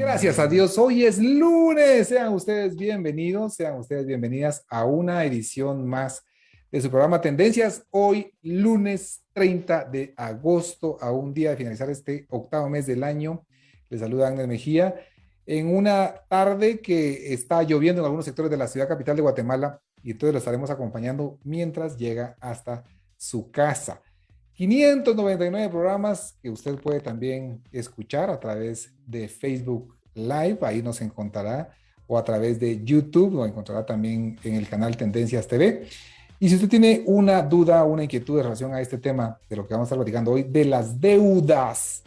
Gracias a Dios, hoy es lunes. Sean ustedes bienvenidos, sean ustedes bienvenidas a una edición más de su programa Tendencias. Hoy, lunes 30 de agosto, a un día de finalizar este octavo mes del año. Les saluda Ángel Mejía en una tarde que está lloviendo en algunos sectores de la ciudad capital de Guatemala y entonces lo estaremos acompañando mientras llega hasta su casa. 599 programas que usted puede también escuchar a través de Facebook Live, ahí nos encontrará, o a través de YouTube, lo encontrará también en el canal Tendencias TV. Y si usted tiene una duda, una inquietud en relación a este tema de lo que vamos a estar platicando hoy, de las deudas,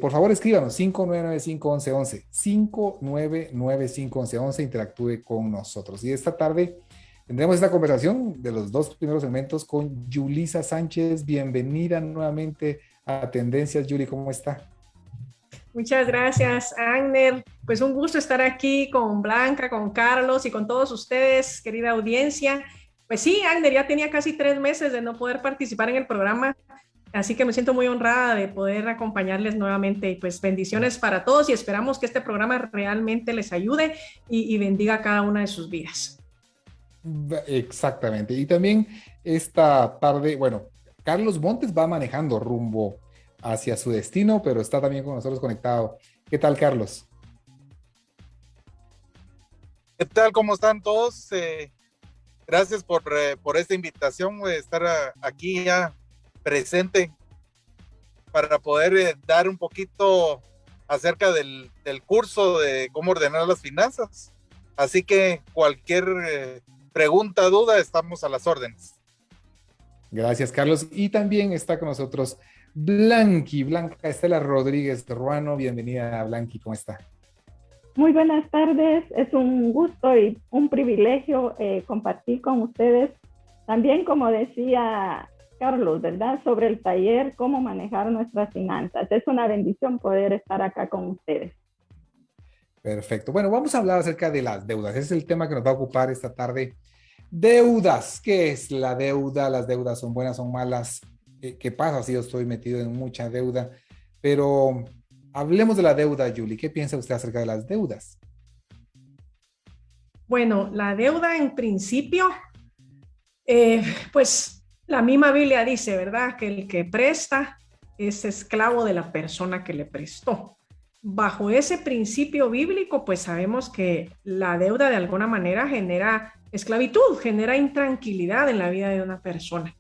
por favor escríbanos 599-511-11, 599-511, interactúe con nosotros. Y esta tarde tendremos esta conversación de los dos primeros segmentos con Yulisa Sánchez. Bienvenida nuevamente a Tendencias. Yuli, ¿cómo está? Muchas gracias, Agner. Pues un gusto estar aquí con Blanca, con Carlos y con todos ustedes, querida audiencia. Pues sí, Agner, ya tenía casi 3 meses de no poder participar en el programa, así que me siento muy honrada de poder acompañarles nuevamente. Y pues bendiciones para todos y esperamos que este programa realmente les ayude y bendiga a cada una de sus vidas. Exactamente. Y también esta tarde, bueno, Carlos Montes va manejando rumbo hacia su destino, pero está también con nosotros conectado. ¿Qué tal, Carlos? ¿Qué tal? ¿Cómo están todos? Gracias por esta invitación de estar aquí ya presente para poder dar un poquito acerca del curso de cómo ordenar las finanzas. Así que cualquier pregunta, duda, estamos a las órdenes. Gracias, Carlos. Y también está con nosotros Blanca Estela Rodríguez Ruano. Bienvenida, Blanqui, ¿cómo está? Muy buenas tardes, es un gusto y un privilegio compartir con ustedes. También, como decía Carlos, ¿verdad? Sobre el taller, cómo manejar nuestras finanzas. Es una bendición poder estar acá con ustedes. Perfecto. Bueno, vamos a hablar acerca de las deudas. Ese es el tema que nos va a ocupar esta tarde. Deudas. ¿Qué es la deuda? ¿Las deudas son buenas, son malas? ¿Qué pasa si yo estoy metido en mucha deuda? Pero hablemos de la deuda, Yuli. ¿Qué piensa usted acerca de las deudas? Bueno, la deuda en principio, pues la misma Biblia dice, ¿verdad? Que el que presta es esclavo de la persona que le prestó. Bajo ese principio bíblico, pues sabemos que la deuda de alguna manera genera esclavitud, genera intranquilidad en la vida de una persona.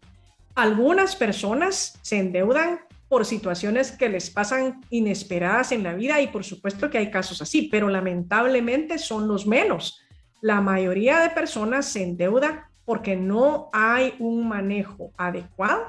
Algunas personas se endeudan por situaciones que les pasan inesperadas en la vida y por supuesto que hay casos así, pero lamentablemente son los menos. La mayoría de personas se endeuda porque no hay un manejo adecuado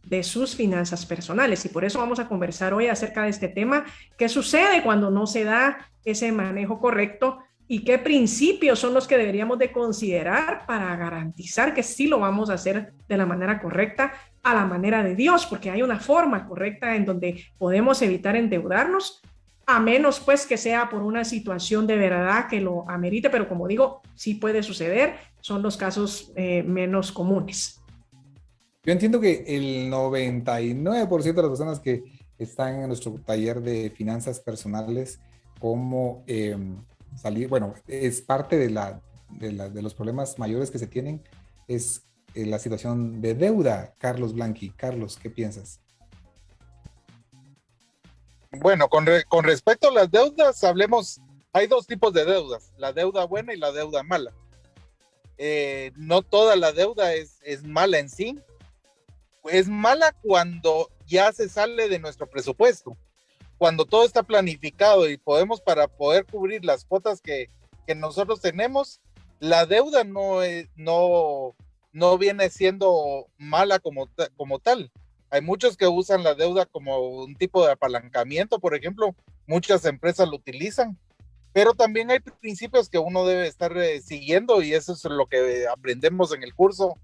de sus finanzas personales y por eso vamos a conversar hoy acerca de este tema. ¿Qué sucede cuando no se da ese manejo correcto y qué principios son los que deberíamos de considerar para garantizar que sí lo vamos a hacer de la manera correcta, a la manera de Dios? Porque hay una forma correcta en donde podemos evitar endeudarnos, a menos pues que sea por una situación de verdad que lo amerite, pero como digo, sí puede suceder, son los casos menos comunes. Yo entiendo que el 99% de las personas que están en nuestro taller de finanzas personales, cómo salir, bueno, es parte de los problemas mayores que se tienen, es la situación de deuda. Carlos Blanqui. Carlos, ¿qué piensas? Bueno, con respecto a las deudas, hay dos tipos de deudas, la deuda buena y la deuda mala. No toda la deuda es mala en sí. Es mala cuando ya se sale de nuestro presupuesto, cuando todo está planificado y para poder cubrir las cuotas que nosotros tenemos, la deuda no viene siendo mala como tal. Hay muchos que usan la deuda como un tipo de apalancamiento, por ejemplo, muchas empresas lo utilizan, pero también hay principios que uno debe estar siguiendo y eso es lo que aprendemos en el curso.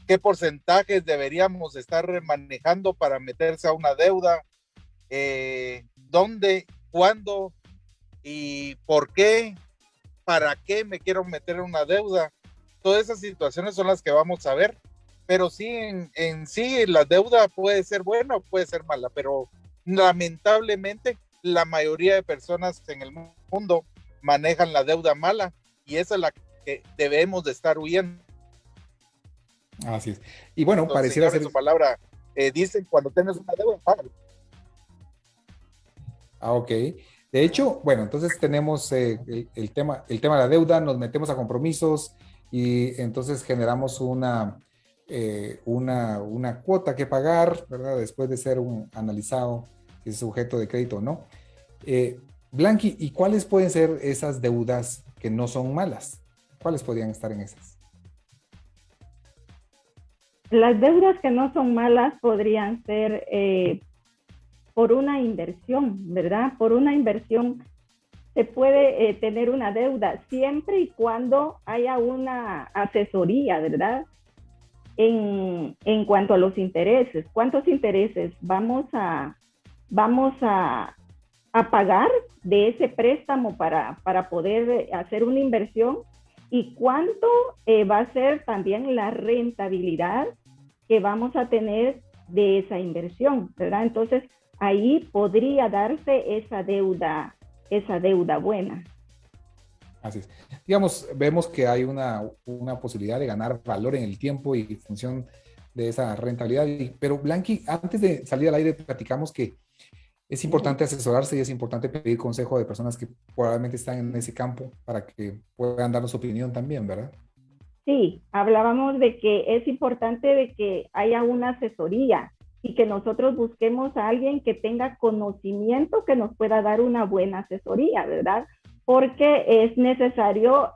¿Qué porcentajes deberíamos estar manejando para meterse a una deuda? ¿Dónde, cuándo y por qué? ¿Para qué me quiero meter en una deuda? Todas esas situaciones son las que vamos a ver, pero sí, en sí la deuda puede ser buena o puede ser mala, pero lamentablemente la mayoría de personas en el mundo manejan la deuda mala y esa es la que debemos de estar huyendo. Así es. Y bueno, Entonces, pareciera ser... su palabra, dicen cuando tienes una deuda, págalo. Ok. De hecho, bueno, entonces tenemos el tema de la deuda, nos metemos a compromisos y entonces generamos una cuota que pagar, ¿verdad? Después de ser analizado si es sujeto de crédito o no. Blanqui, ¿y cuáles pueden ser esas deudas que no son malas? ¿Cuáles podrían estar en esas? Las deudas que no son malas podrían ser por una inversión, ¿verdad? Por una inversión se puede tener una deuda siempre y cuando haya una asesoría, ¿verdad? En cuanto a los intereses, ¿cuántos intereses vamos a pagar de ese préstamo para poder hacer una inversión? ¿Y cuánto va a ser también la rentabilidad que vamos a tener de esa inversión, ¿verdad? Entonces, ahí podría darse esa deuda buena. Así es. Digamos, vemos que hay una posibilidad de ganar valor en el tiempo y en función de esa rentabilidad. Pero Blanqui, antes de salir al aire, platicamos que es importante asesorarse y es importante pedir consejo de personas que probablemente están en ese campo para que puedan darnos su opinión también, ¿verdad? Sí, hablábamos de que es importante de que haya una asesoría y que nosotros busquemos a alguien que tenga conocimiento que nos pueda dar una buena asesoría, ¿verdad? Porque es necesario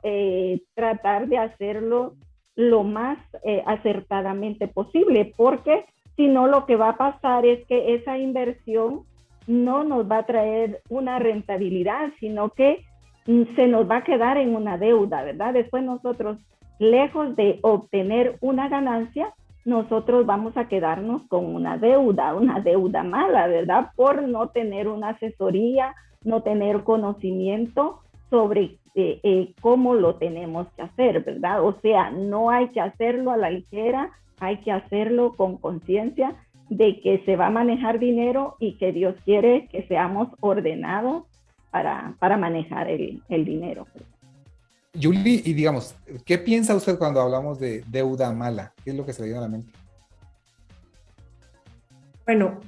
tratar de hacerlo lo más acertadamente posible, porque si no lo que va a pasar es que esa inversión no nos va a traer una rentabilidad, sino que se nos va a quedar en una deuda, ¿verdad? Después nosotros, lejos de obtener una ganancia, nosotros vamos a quedarnos con una deuda mala, ¿verdad? Por no tener una asesoría, no tener conocimiento sobre cómo lo tenemos que hacer, ¿verdad? O sea, no hay que hacerlo a la ligera, hay que hacerlo con conciencia de que se va a manejar dinero y que Dios quiere que seamos ordenados para manejar el dinero. Yuli, y digamos, ¿qué piensa usted cuando hablamos de deuda mala? ¿Qué es lo que se le viene a la mente? Bueno,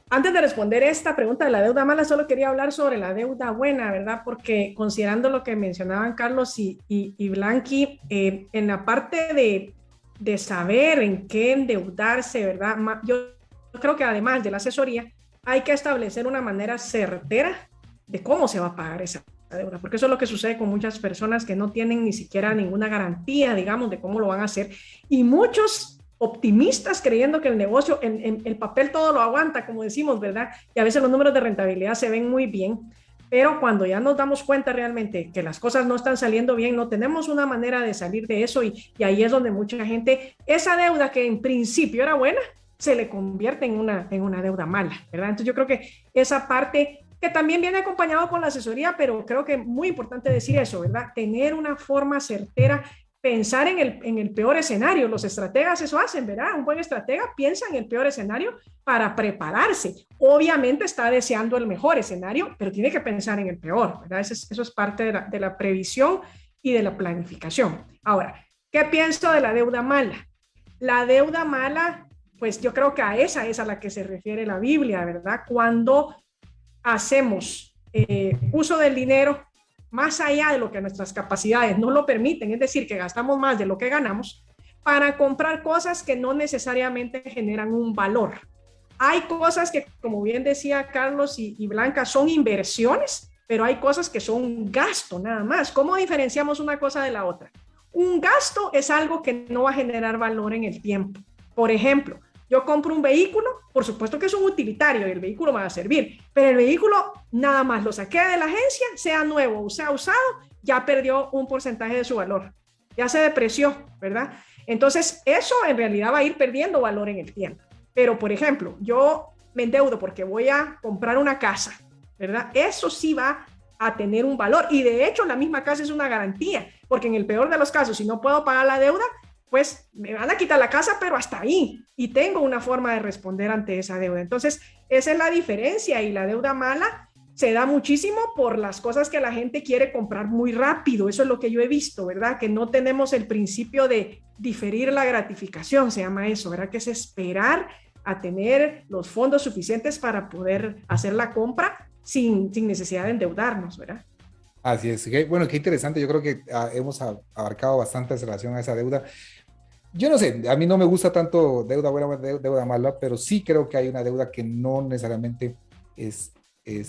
antes de responder esta pregunta de la deuda mala, solo quería hablar sobre la deuda buena, ¿verdad? Porque considerando lo que mencionaban Carlos y Blanqui, en la parte de saber en qué endeudarse, ¿verdad? Yo creo que además de la asesoría, hay que establecer una manera certera de cómo se va a pagar esa deuda, porque eso es lo que sucede con muchas personas que no tienen ni siquiera ninguna garantía, digamos, de cómo lo van a hacer, y muchos optimistas creyendo que el negocio, en el papel todo lo aguanta, como decimos, ¿verdad? Y a veces los números de rentabilidad se ven muy bien, pero cuando ya nos damos cuenta realmente que las cosas no están saliendo bien, no tenemos una manera de salir de eso y ahí es donde mucha gente, esa deuda que en principio era buena, se le convierte en una deuda mala, ¿verdad? Entonces yo creo que esa parte que también viene acompañado con la asesoría, pero creo que es muy importante decir eso, ¿verdad? Tener una forma certera, pensar en el peor escenario. Los estrategas eso hacen, ¿verdad? Un buen estratega piensa en el peor escenario para prepararse. Obviamente está deseando el mejor escenario, pero tiene que pensar en el peor, ¿verdad? Eso es parte de la previsión y de la planificación. Ahora, ¿qué pienso de la deuda mala? La deuda mala, pues yo creo que a esa es a la que se refiere la Biblia, ¿verdad? Cuando hacemos uso del dinero más allá de lo que nuestras capacidades nos lo permiten, es decir, que gastamos más de lo que ganamos para comprar cosas que no necesariamente generan un valor. Hay cosas que, como bien decía Carlos y Blanca, son inversiones, pero hay cosas que son un gasto nada más. ¿Cómo diferenciamos una cosa de la otra? Un gasto es algo que no va a generar valor en el tiempo. Por ejemplo, yo compro un vehículo, por supuesto que es un utilitario y el vehículo me va a servir, pero el vehículo nada más lo saqué de la agencia, sea nuevo o sea usado, ya perdió un porcentaje de su valor, ya se depreció, ¿verdad? Entonces eso en realidad va a ir perdiendo valor en el tiempo. Pero por ejemplo, yo me endeudo porque voy a comprar una casa, ¿verdad? Eso sí va a tener un valor y de hecho la misma casa es una garantía, porque en el peor de los casos, si no puedo pagar la deuda, pues me van a quitar la casa, pero hasta ahí. Y tengo una forma de responder ante esa deuda. Entonces, esa es la diferencia. Y la deuda mala se da muchísimo por las cosas que la gente quiere comprar muy rápido. Eso es lo que yo he visto, ¿verdad? Que no tenemos el principio de diferir la gratificación, se llama eso, ¿verdad? Que es esperar a tener los fondos suficientes para poder hacer la compra sin necesidad de endeudarnos, ¿verdad? Así es. Bueno, qué interesante. Yo creo que hemos abarcado bastante en relación a esa deuda. Yo no sé, a mí no me gusta tanto deuda buena o deuda mala, pero sí creo que hay una deuda que no necesariamente es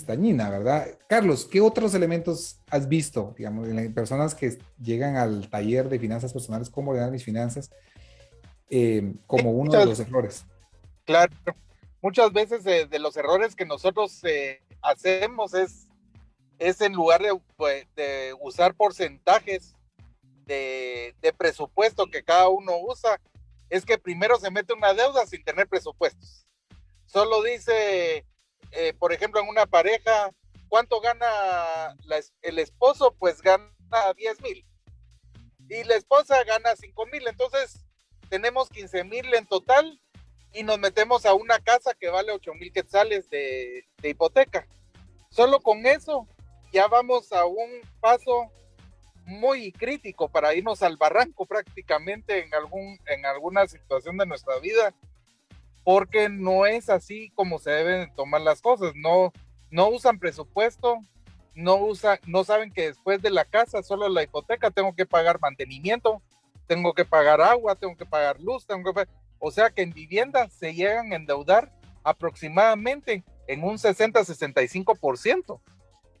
dañina, ¿verdad? Carlos, ¿qué otros elementos has visto, digamos, en personas que llegan al taller de finanzas personales, cómo ordenar mis finanzas, como uno de los errores? Claro, muchas veces de los errores que nosotros hacemos es en lugar de usar porcentajes de presupuesto que cada uno usa, es que primero se mete una deuda sin tener presupuestos. Solo dice, por ejemplo, en una pareja, ¿cuánto gana el esposo? Pues gana 10,000 y la esposa gana 5,000, entonces tenemos 15,000 en total y nos metemos a una casa que vale 8,000 quetzales de hipoteca. Solo con eso ya vamos a un paso muy crítico para irnos al barranco prácticamente en alguna situación de nuestra vida, porque no es así como se deben tomar las cosas. No usan presupuesto, no saben que después de la casa, solo la hipoteca, tengo que pagar mantenimiento, tengo que pagar agua, tengo que pagar luz, o sea que en vivienda se llegan a endeudar aproximadamente en un 60-65%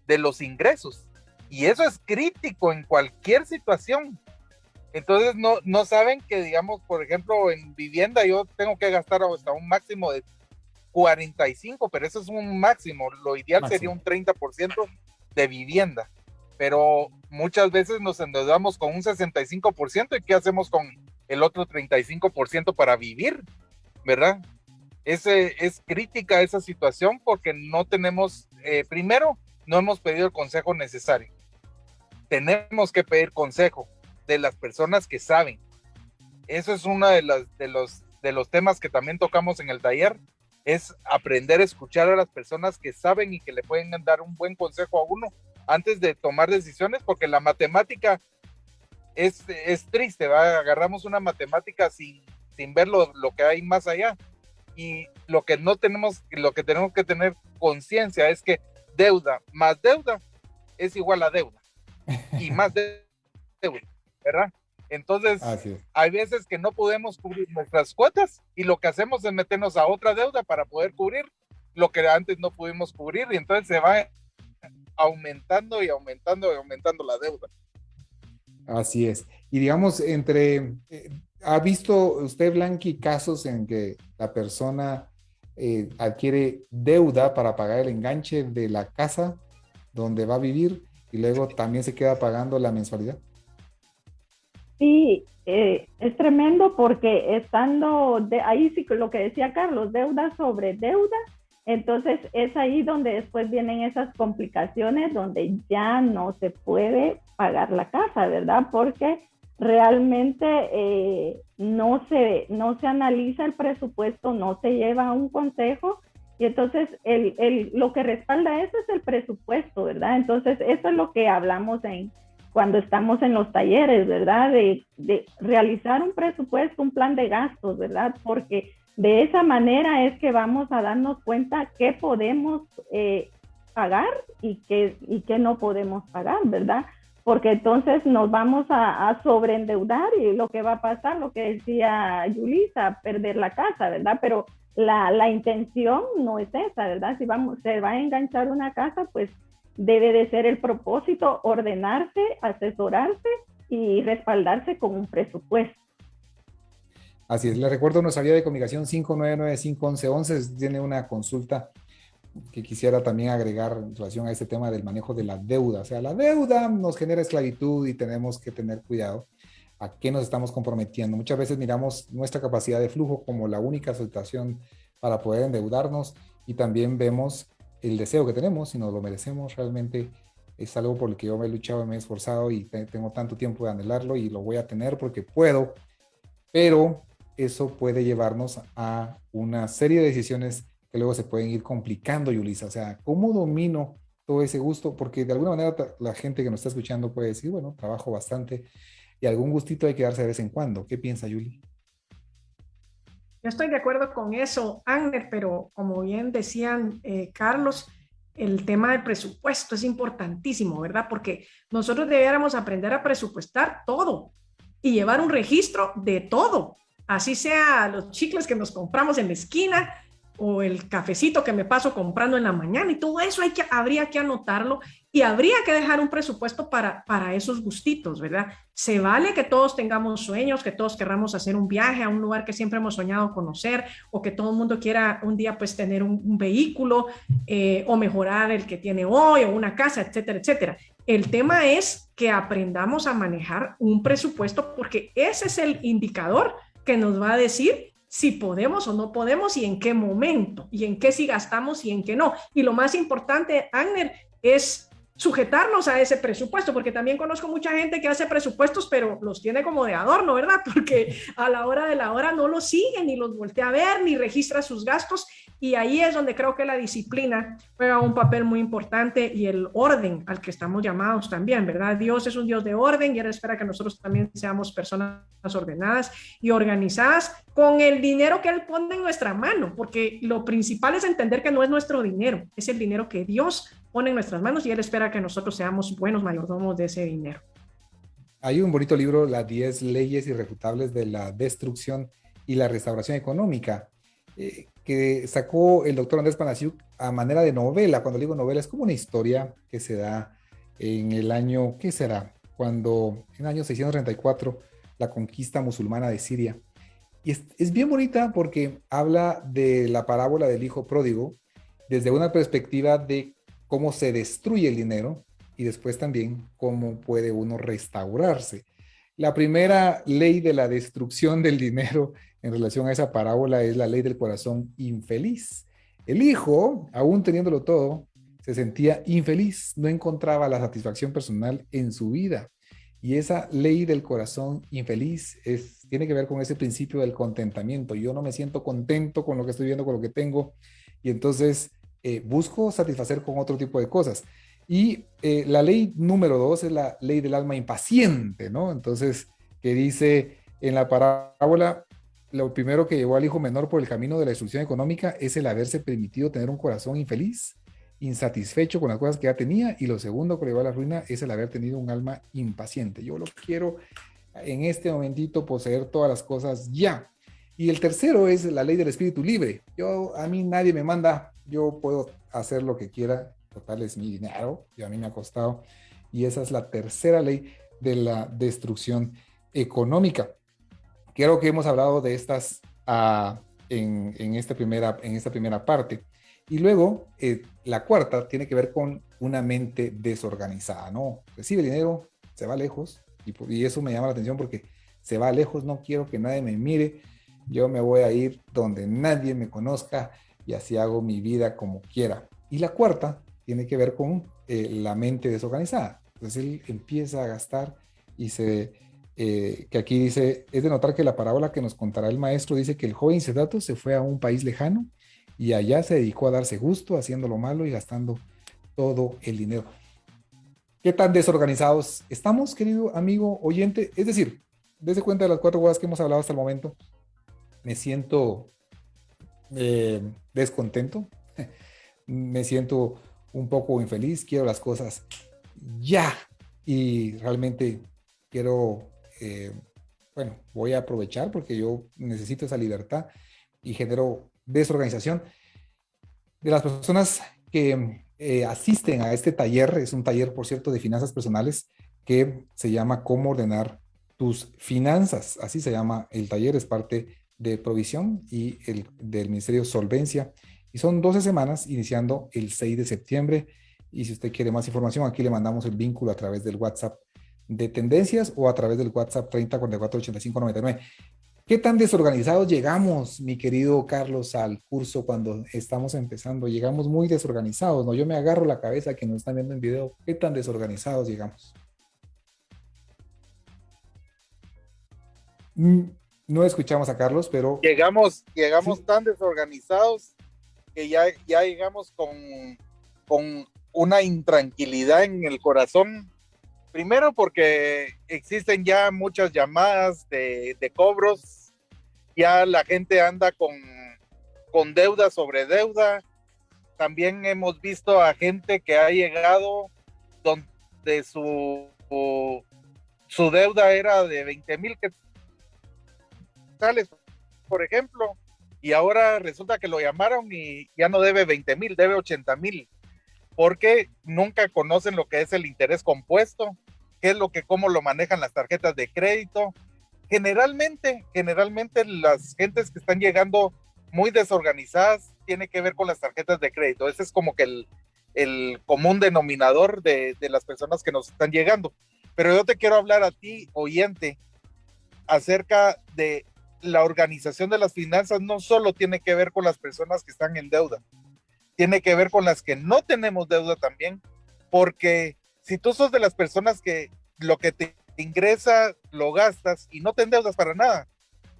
de los ingresos. Y eso es crítico en cualquier situación. Entonces no saben que, digamos, por ejemplo, en vivienda yo tengo que gastar hasta un máximo de 45, pero eso es un máximo. Lo ideal sería un 30% de vivienda. Pero muchas veces nos endeudamos con un 65%, ¿y qué hacemos con el otro 35% para vivir? ¿Verdad? Es crítica esa situación porque no tenemos, primero, no hemos pedido el consejo necesario. Tenemos que pedir consejo de las personas que saben. Eso es uno de los temas que también tocamos en el taller, es aprender a escuchar a las personas que saben y que le pueden dar un buen consejo a uno antes de tomar decisiones, porque la matemática es triste, ¿va? Agarramos una matemática sin ver lo que hay más allá, y lo que tenemos que tener conciencia es que deuda más deuda es igual a deuda y más deuda, ¿verdad? Entonces, hay veces que no podemos cubrir nuestras cuotas y lo que hacemos es meternos a otra deuda para poder cubrir lo que antes no pudimos cubrir, y entonces se va aumentando y aumentando y aumentando la deuda. Así es. Y digamos, ¿ha visto usted, Blanqui, casos en que la persona adquiere deuda para pagar el enganche de la casa donde va a vivir y luego también se queda pagando la mensualidad? Sí, es tremendo porque ahí sí que lo que decía Carlos, deuda sobre deuda, entonces es ahí donde después vienen esas complicaciones donde ya no se puede pagar la casa, ¿verdad? Porque realmente no se analiza el presupuesto, no se lleva a un consejo, y entonces lo que respalda eso es el presupuesto, ¿verdad? Entonces eso es lo que hablamos cuando estamos en los talleres, ¿verdad? De realizar un presupuesto, un plan de gastos, ¿verdad? Porque de esa manera es que vamos a darnos cuenta qué podemos pagar y qué no podemos pagar, ¿verdad? Porque entonces nos vamos a sobreendeudar y lo que va a pasar, lo que decía Yulisa, perder la casa, ¿verdad? Pero la intención no es esa, ¿verdad? Si se va a enganchar una casa, pues debe de ser el propósito ordenarse, asesorarse y respaldarse con un presupuesto. Así es, le recuerdo nuestra vía de comunicación 599-511-11, tiene una consulta que quisiera también agregar en relación a este tema del manejo de la deuda. O sea, la deuda nos genera esclavitud y tenemos que tener cuidado a qué nos estamos comprometiendo. Muchas veces miramos nuestra capacidad de flujo como la única situación para poder endeudarnos, y también vemos el deseo que tenemos, si nos lo merecemos. Realmente es algo por el que yo me he luchado, me he esforzado y tengo tanto tiempo de anhelarlo y lo voy a tener porque puedo, pero eso puede llevarnos a una serie de decisiones que luego se pueden ir complicando, Yulisa. O sea, ¿cómo domino todo ese gusto? Porque de alguna manera la gente que nos está escuchando puede decir, bueno, trabajo bastante y algún gustito hay que darse de vez en cuando. ¿Qué piensa Yuli? Yo estoy de acuerdo con eso, Agner, pero como bien decían Carlos, el tema del presupuesto es importantísimo, ¿verdad? Porque nosotros debiéramos aprender a presupuestar todo y llevar un registro de todo, así sea los chicles que nos compramos en la esquina o el cafecito que me paso comprando en la mañana y todo eso habría que anotarlo y habría que dejar un presupuesto para esos gustitos, ¿verdad? Se vale que todos tengamos sueños, que todos querramos hacer un viaje a un lugar que siempre hemos soñado conocer o que todo el mundo quiera un día pues tener un vehículo o mejorar el que tiene hoy o una casa, etcétera, etcétera. El tema es que aprendamos a manejar un presupuesto porque ese es el indicador que nos va a decir si podemos o no podemos y en qué momento, y en qué sí gastamos y en qué no. Y lo más importante, Agner, es sujetarnos a ese presupuesto, porque también conozco mucha gente que hace presupuestos, pero los tiene como de adorno, ¿verdad? Porque a la hora de la hora no los sigue, ni los voltea a ver, ni registra sus gastos, y ahí es donde creo que la disciplina juega un papel muy importante y el orden al que estamos llamados también, ¿verdad? Dios es un Dios de orden y Él espera que nosotros también seamos personas ordenadas y organizadas con el dinero que Él pone en nuestra mano, porque lo principal es entender que no es nuestro dinero, es el dinero que Dios pone en nuestras manos y Él espera que nosotros seamos buenos mayordomos de ese dinero. Hay un bonito libro, Las 10 leyes irrefutables de la destrucción y la restauración económica, que sacó el doctor Andrés Panasiuk a manera de novela. Cuando digo novela, es como una historia que se da en el año, ¿qué será? Cuando en el año 634, la conquista musulmana de Siria. Y es bien bonita porque habla de la parábola del hijo pródigo desde una perspectiva de cómo se destruye el dinero y después también cómo puede uno restaurarse. La primera ley de la destrucción del dinero en relación a esa parábola es la ley del corazón infeliz. El hijo, aún teniéndolo todo, se sentía infeliz, no encontraba la satisfacción personal en su vida. Y esa ley del corazón infeliz tiene que ver con ese principio del contentamiento. Yo no me siento contento con lo que estoy viendo, con lo que tengo, y entonces busco satisfacer con otro tipo de cosas. Y la ley número 2 es la ley del alma impaciente, ¿no? Entonces, que dice en la parábola, lo primero que llevó al hijo menor por el camino de la destrucción económica es el haberse permitido tener un corazón infeliz, insatisfecho con las cosas que ya tenía, y lo segundo que le llevó a la ruina es el haber tenido un alma impaciente. Yo lo quiero en este momentito poseer todas las cosas ya. Y el tercero es la ley del espíritu libre. A mí nadie me manda, yo puedo hacer lo que quiera, total es mi dinero y a mí me ha costado. Y esa es la tercera ley de la destrucción económica. Creo que hemos hablado de estas en esta primera parte. Y luego, la cuarta tiene que ver con una mente desorganizada, ¿no? Recibe dinero, se va lejos, y eso me llama la atención porque se va lejos, no quiero que nadie me mire, yo me voy a ir donde nadie me conozca y así hago mi vida como quiera. Y la cuarta tiene que ver con la mente desorganizada. Entonces él empieza a gastar y que aquí dice, es de notar que la parábola que nos contará el maestro dice que el joven insensato se fue a un país lejano y allá se dedicó a darse gusto, haciendo lo malo y gastando todo el dinero. ¿Qué tan desorganizados estamos, querido amigo oyente? Es decir, desde cuenta de las 4 cosas que hemos hablado hasta el momento, me siento descontento, me siento un poco infeliz, quiero las cosas ya y realmente quiero, voy a aprovechar porque yo necesito esa libertad y genero desorganización. De las personas que asisten a este taller, es un taller, por cierto, de finanzas personales que se llama Cómo ordenar tus finanzas. Así se llama el taller, es parte de Provisión y del Ministerio Solvencia. Y son 12 semanas iniciando el 6 de septiembre. Y si usted quiere más información, aquí le mandamos el vínculo a través del WhatsApp de Tendencias o a través del WhatsApp 30448599. ¿Qué tan desorganizados llegamos, mi querido Carlos, al curso cuando estamos empezando? Llegamos muy desorganizados, ¿no? Yo me agarro la cabeza que nos están viendo en video. ¿Qué tan desorganizados llegamos? No escuchamos a Carlos, pero... Llegamos sí, tan desorganizados que ya llegamos con una intranquilidad en el corazón. Primero porque existen ya muchas llamadas de cobros, ya la gente anda con deuda sobre deuda. También hemos visto a gente que ha llegado donde su deuda era de 20,000 quetzales, por ejemplo, y ahora resulta que lo llamaron y ya no debe 20,000, debe 80,000, porque nunca conocen lo que es el interés compuesto, qué es cómo lo manejan las tarjetas de crédito. Generalmente las gentes que están llegando muy desorganizadas tiene que ver con las tarjetas de crédito. Ese es como que el común denominador de las personas que nos están llegando. Pero yo te quiero hablar a ti, oyente, acerca de la organización de las finanzas. No solo tiene que ver con las personas que están en deuda, tiene que ver con las que no tenemos deuda también, porque si tú sos de las personas que lo que te ingresa lo gastas y no te endeudas para nada,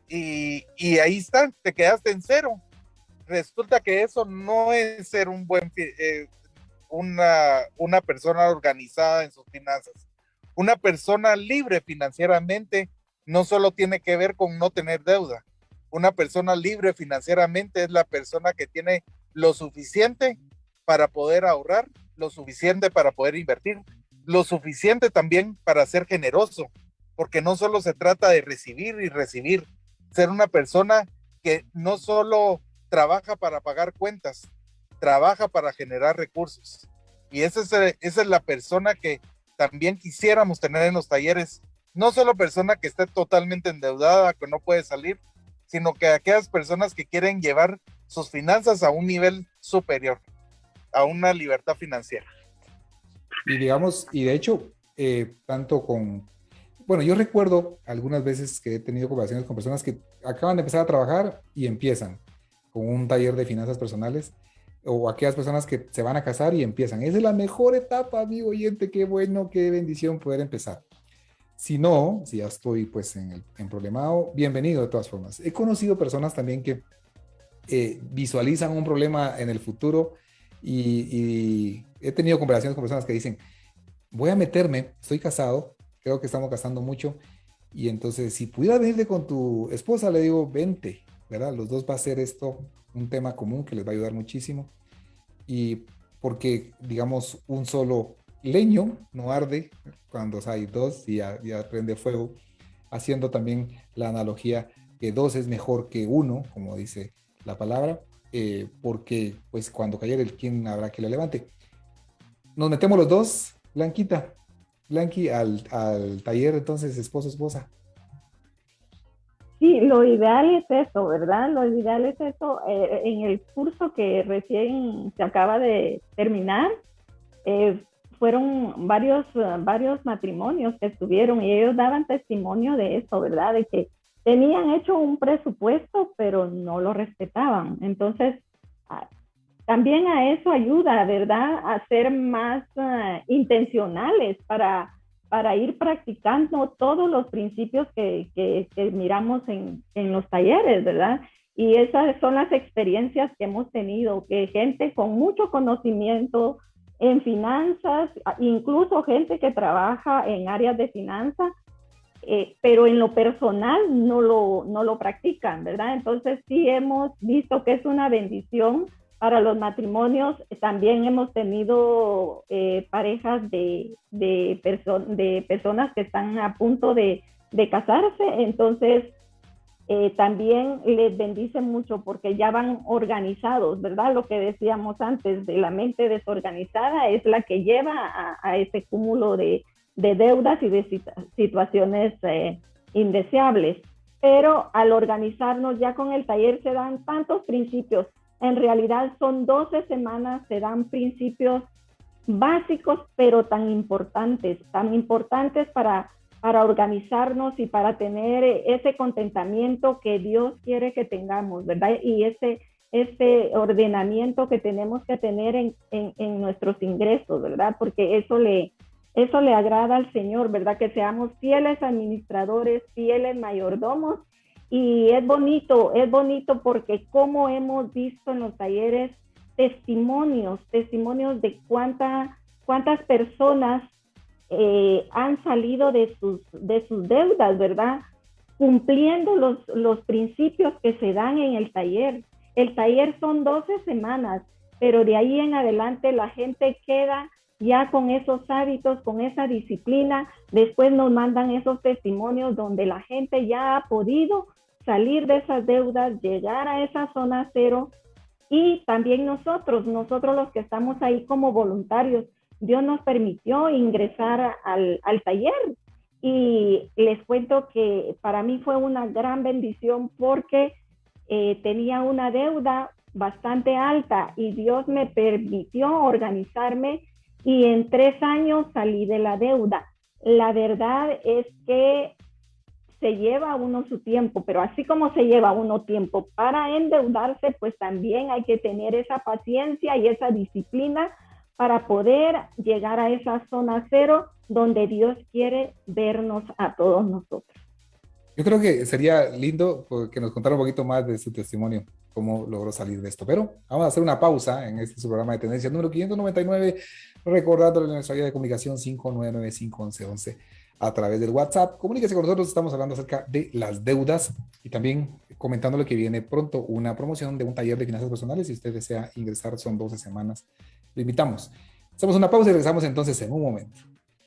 y ahí está, te quedaste en cero, resulta que eso no es ser un buen una persona organizada en sus finanzas. Una persona libre financieramente no solo tiene que ver con no tener deuda. Una persona libre financieramente es la persona que tiene lo suficiente para poder ahorrar, lo suficiente para poder invertir, lo suficiente también para ser generoso, porque no solo se trata de recibir y recibir. Ser una persona que no solo trabaja para pagar cuentas, trabaja para generar recursos. Y esa es la persona que también quisiéramos tener en los talleres. No solo persona que esté totalmente endeudada, que no puede salir, sino que aquellas personas que quieren llevar sus finanzas a un nivel superior, a una libertad financiera. Y digamos, y de hecho, tanto bueno, yo recuerdo algunas veces que he tenido conversaciones con personas que acaban de empezar a trabajar y empiezan con un taller de finanzas personales, o aquellas personas que se van a casar y empiezan. Esa es la mejor etapa, amigo oyente, qué bueno, qué bendición poder empezar. Si no, si ya estoy pues en problemado, bienvenido de todas formas. He conocido personas también que visualizan un problema en el futuro y he tenido conversaciones con personas que dicen, voy a meterme, estoy casado, creo que estamos gastando mucho y entonces si pudieras venirte con tu esposa, le digo, vente, ¿verdad? Los dos va a ser esto un tema común que les va a ayudar muchísimo y porque, digamos, un solo leño no arde cuando hay dos y ya prende fuego, haciendo también la analogía que dos es mejor que uno, como dice la palabra, porque pues cuando cayera el quien habrá que lo levante. Nos metemos los dos, Blanqui, al taller, entonces, esposa. Sí, lo ideal es eso, ¿verdad? Lo ideal es eso. En el curso que recién se acaba de terminar, fueron varios matrimonios que estuvieron y ellos daban testimonio de eso, ¿verdad? De que tenían hecho un presupuesto, pero no lo respetaban. Entonces, también a eso ayuda, ¿verdad? A ser más intencionales para ir practicando todos los principios que miramos en los talleres, ¿verdad? Y esas son las experiencias que hemos tenido, que gente con mucho conocimiento en finanzas, incluso gente que trabaja en áreas de finanzas, pero en lo personal no lo practican, ¿verdad? Entonces sí hemos visto que es una bendición para los matrimonios. También hemos tenido parejas de personas que están a punto de casarse, entonces también les bendice mucho porque ya van organizados, ¿verdad? Lo que decíamos antes, de la mente desorganizada es la que lleva a ese cúmulo de deudas y de situaciones indeseables. Pero al organizarnos ya con el taller se dan tantos principios. En realidad son 12 semanas, se dan principios básicos, pero tan importantes para organizarnos y para tener ese contentamiento que Dios quiere que tengamos, ¿verdad? Y ese ordenamiento que tenemos que tener en nuestros ingresos, ¿verdad? Porque eso le agrada al Señor, ¿verdad? Que seamos fieles administradores, fieles mayordomos. Y es bonito porque como hemos visto en los talleres, testimonios de cuántas personas han salido de sus deudas, ¿verdad? Cumpliendo los principios que se dan en el taller. El taller son 12 semanas, pero de ahí en adelante la gente queda ya con esos hábitos, con esa disciplina. Después nos mandan esos testimonios donde la gente ya ha podido salir de esas deudas, llegar a esa zona cero. Y también nosotros los que estamos ahí como voluntarios, Dios nos permitió ingresar al taller. Y les cuento que para mí fue una gran bendición porque tenía una deuda bastante alta y Dios me permitió organizarme y en 3 años salí de la deuda. La verdad es que se lleva uno su tiempo, pero así como se lleva uno tiempo para endeudarse, pues también hay que tener esa paciencia y esa disciplina para poder llegar a esa zona cero donde Dios quiere vernos a todos nosotros. Yo creo que sería lindo que nos contara un poquito más de su testimonio, cómo logró salir de esto. Pero vamos a hacer una pausa en este su programa de tendencia número 599, recordándole nuestra vía de comunicación 599-511 a través del WhatsApp. Comuníquese con nosotros, estamos hablando acerca de las deudas y también comentándole que viene pronto una promoción de un taller de finanzas personales. Si usted desea ingresar, son 12 semanas. Lo invitamos. Hacemos una pausa y regresamos entonces en un momento.